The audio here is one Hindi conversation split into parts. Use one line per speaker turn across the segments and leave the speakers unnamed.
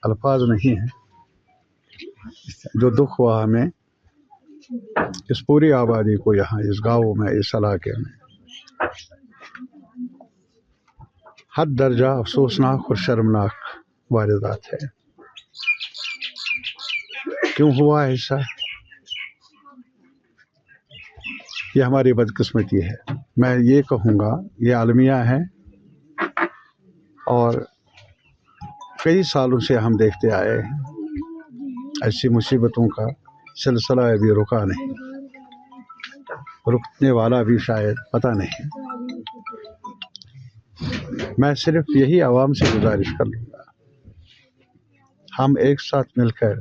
अल्फाज नहीं हैं। जो दुख हुआ हमें इस पूरी आबादी को यहाँ इस गाँव में, इस इलाके में, हद दर्जा अफसोसनाक और शर्मनाक वारदात है। क्यों हुआ ऐसा? ये हमारी बदकिस्मती है। मैं ये कहूँगा ये अलमिया है और कई सालों से हम देखते आए हैं। ऐसी मुसीबतों का सिलसिला अभी रुका नहीं, रुकने वाला भी शायद पता नहीं। मैं सिर्फ यही आवाम से गुजारिश कर लूँगा, हम एक साथ मिलकर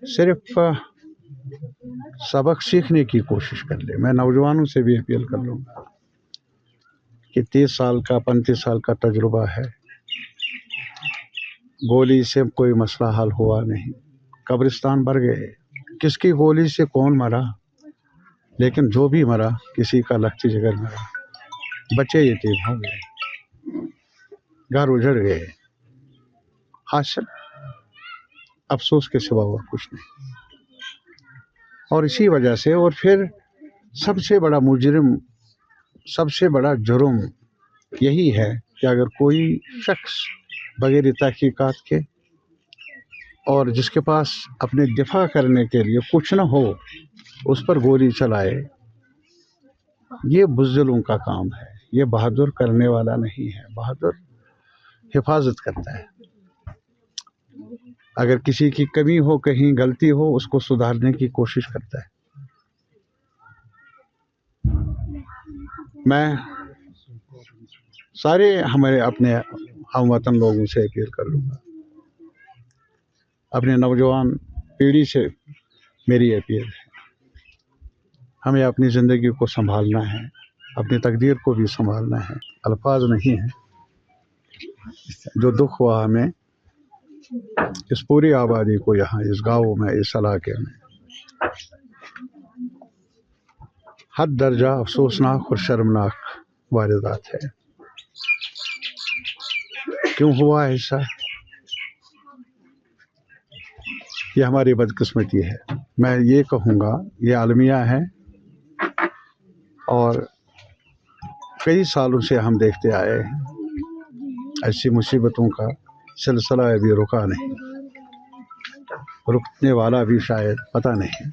सिर्फ सबक सीखने की कोशिश कर ले। मैं नौजवानों से भी अपील कर लूँगा कि 30 साल का 35 साल का तजुर्बा है, गोली से कोई मसला हल हुआ नहीं, कब्रिस्तान भर गए। किसकी गोली से कौन मरा, लेकिन जो भी मरा किसी का लक्ष्य जिगर मरा। बच्चे यतीम हो गए, घर उजड़ गए। हासिल अफसोस के सिवा और कुछ नहीं। और इसी वजह से और फिर सबसे बड़ा मुजरिम, सबसे बड़ा जुर्म यही है कि अगर कोई शख्स बगैर तहकीकात के और जिसके पास अपने दिफा करने के लिए कुछ न हो उस पर गोली चलाए, ये बुज़दिलों का काम है। ये बहादुर करने वाला नहीं है। बहादुर हिफाजत करता है। अगर किसी की कमी हो, कहीं गलती हो, उसको सुधारने की कोशिश करता है। मैं सारे हमारे अपने हमवतन लोगों से अपील कर लूँगा, अपने नौजवान पीढ़ी से मेरी अपील है, हमें अपनी ज़िंदगी को संभालना है, अपनी तकदीर को भी संभालना है। अल्फाज नहीं हैं। जो दुख हुआ हमें इस पूरी आबादी को यहाँ इस गाँव में, इस इलाके में, हद दर्जा अफसोसनाक और शर्मनाक वारदात है। क्यों हुआ ऐसा? ये हमारी बदकिस्मती है। मैं ये कहूँगा ये अलमिया है और कई सालों से हम देखते आए हैं। ऐसी मुसीबतों का सिलसिला अभी रुका नहीं, रुकने वाला भी शायद पता नहीं।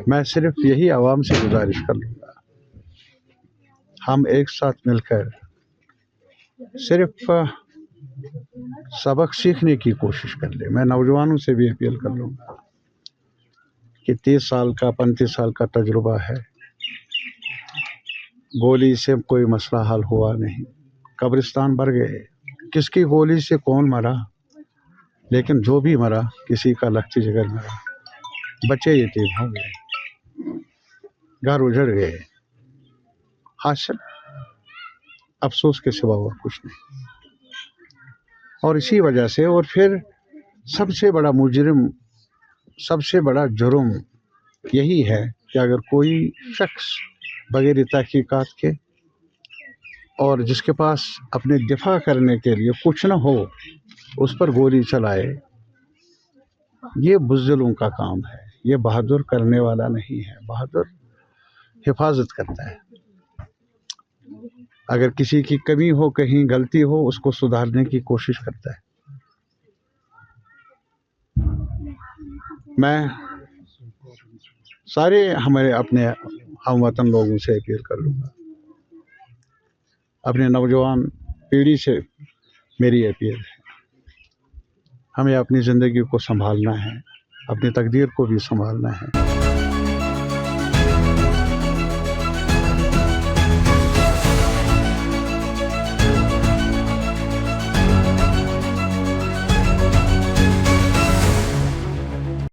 मैं सिर्फ यही आवाम से गुजारिश कर लूँगा, हम एक साथ मिलकर सिर्फ सबक सीखने की कोशिश कर ले। मैं नौजवानों से भी अपील कर लूँगा कि 30 साल का 35 साल का तजुर्बा है, गोली से कोई मसला हल हुआ नहीं, कब्रिस्तान भर गए। किसकी गोली से कौन मरा, लेकिन जो भी मरा किसी का लक्ष्य जिगर मरा। बच्चे यतीम हो गए, घर उजड़ गए। हासिल अफसोस के सिवा और कुछ नहीं। और इसी वजह से और फिर सबसे बड़ा मुजरिम, सबसे बड़ा जुर्म यही है कि अगर कोई शख्स बगैर तहकीकात के और जिसके पास अपने दिफा करने के लिए कुछ न हो उस पर गोली चलाए, ये बुज़दिलों का काम है। ये बहादुर करने वाला नहीं है। बहादुर हिफाजत करता है। अगर किसी की कमी हो, कहीं गलती हो, उसको सुधारने की कोशिश करता है। मैं सारे हमारे अपने हमवतन लोगों से अपील कर लूँगा, अपने नौजवान पीढ़ी से मेरी अपील है, हमें अपनी ज़िंदगी को संभालना है, अपनी तकदीर को भी संभालना है।